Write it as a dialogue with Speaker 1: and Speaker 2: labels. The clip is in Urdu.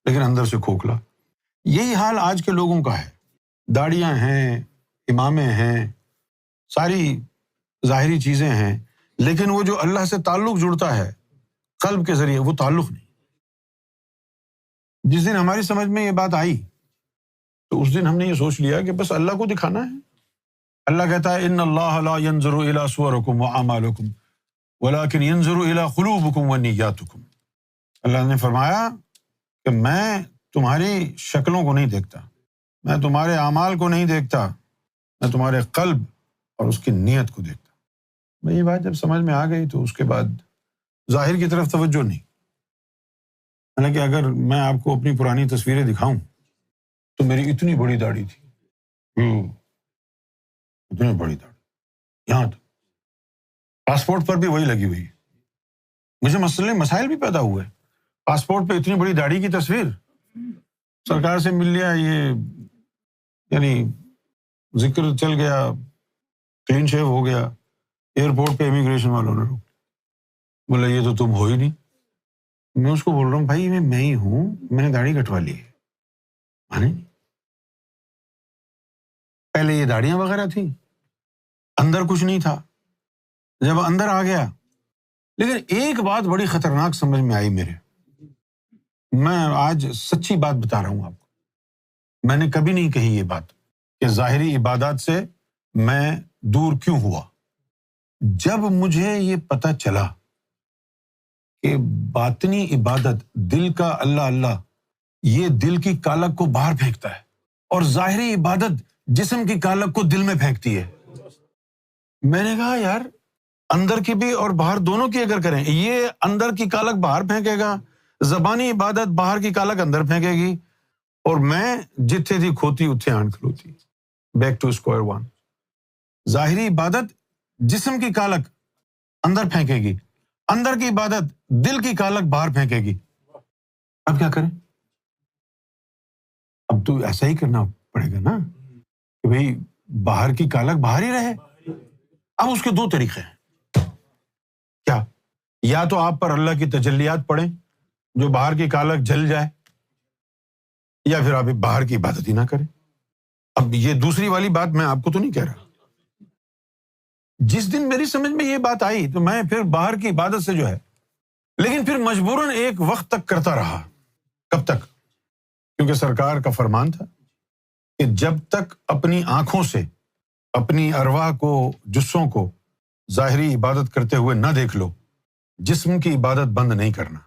Speaker 1: لیکن اندر سے کھوکھلا۔ یہی حال آج کے لوگوں کا ہے، داڑیاں ہیں، امامیں ہیں، ساری ظاہری چیزیں ہیں، لیکن وہ جو اللہ سے تعلق جڑتا ہے قلب کے ذریعے، وہ تعلق نہیں۔ جس دن ہماری سمجھ میں یہ بات آئی تو اس دن ہم نے یہ سوچ لیا کہ بس اللہ کو دکھانا ہے۔ اللہ کہتا ہے ان اللہ لا ينظر الى صورکم واعمالکم ولکن ينظر الى قلوبکم ونیاتکم۔ اللہ نے فرمایا کہ میں تمہاری شکلوں کو نہیں دیکھتا، میں تمہارے اعمال کو نہیں دیکھتا، میں تمہارے قلب اور اس کی نیت کو دیکھتا۔ میں یہ بات جب سمجھ میں آ گئی تو اس کے بعد ظاہر کی طرف توجہ نہیں۔ حالانکہ اگر میں آپ کو اپنی پرانی تصویریں دکھاؤں تو میری اتنی بڑی داڑھی تھی، اتنی بڑی داڑھی، یہاں تک پاسپورٹ پر بھی وہی لگی ہوئی ہے۔ مجھے مسائل بھی پیدا ہوئے، پاسپورٹ پہ اتنی بڑی داڑھی کی تصویر، سرکار سے مل لیا، یہ یعنی ذکر چل گیا، کلین شیو ہو گیا، ایئرپورٹ پہ امیگریشن والوں نے بولا یہ تو تم ہو ہی نہیں۔ میں اس کو بول رہا ہوں بھائی میں ہی ہوں، میں نے داڑھی کٹوا لی ہے۔ مانے نہیں، پہلے یہ داڑیاں وغیرہ تھیں، اندر کچھ نہیں تھا، جب اندر آ گیا۔ لیکن ایک بات بڑی خطرناک سمجھ میں آئی میرے، میں آج سچی بات بتا رہا ہوں آپ کو، میں نے کبھی نہیں کہی یہ بات کہ ظاہری عبادات سے میں دور کیوں ہوا۔ جب مجھے یہ پتہ چلا کہ باطنی عبادت، دل کا اللہ اللہ، یہ دل کی کالک کو باہر پھینکتا ہے، اور ظاہری عبادت جسم کی کالک کو دل میں پھینکتی ہے۔ میں نے کہا یار اندر کی بھی اور باہر دونوں کی اگر کریں، یہ اندر کی کالک باہر پھینکے گا، زبانی عبادت باہر کی کالک اندر پھینکے گی، اور میں جتھے تھی کھوتی اتھے آن کھلوتی۔ Back to square one. ظاہری عبادت جسم کی کالک اندر پھینکے گی، اندر کی عبادت دل کی کالک باہر پھینکے گی۔ اب کیا کریں؟ اب تو ایسا ہی کرنا پڑے گا نا کہ بھئی باہر کی کالک باہر ہی رہے۔ اب اس کے دو طریقے ہیں، کیا؟ یا تو آپ پر اللہ کی تجلیات پڑیں جو باہر کی کالک جل جائے، یا پھر آپ باہر کی عبادت ہی نہ کریں۔ اب یہ دوسری والی بات میں آپ کو تو نہیں کہہ رہا۔ جس دن میری سمجھ میں یہ بات آئی تو میں پھر باہر کی عبادت سے جو ہے، لیکن پھر مجبوراً ایک وقت تک کرتا رہا۔ کب تک؟ کیونکہ سرکار کا فرمان تھا کہ جب تک اپنی آنکھوں سے اپنی ارواح کو، جسوں کو ظاہری عبادت کرتے ہوئے نہ دیکھ لو، جسم کی عبادت بند نہیں کرنا۔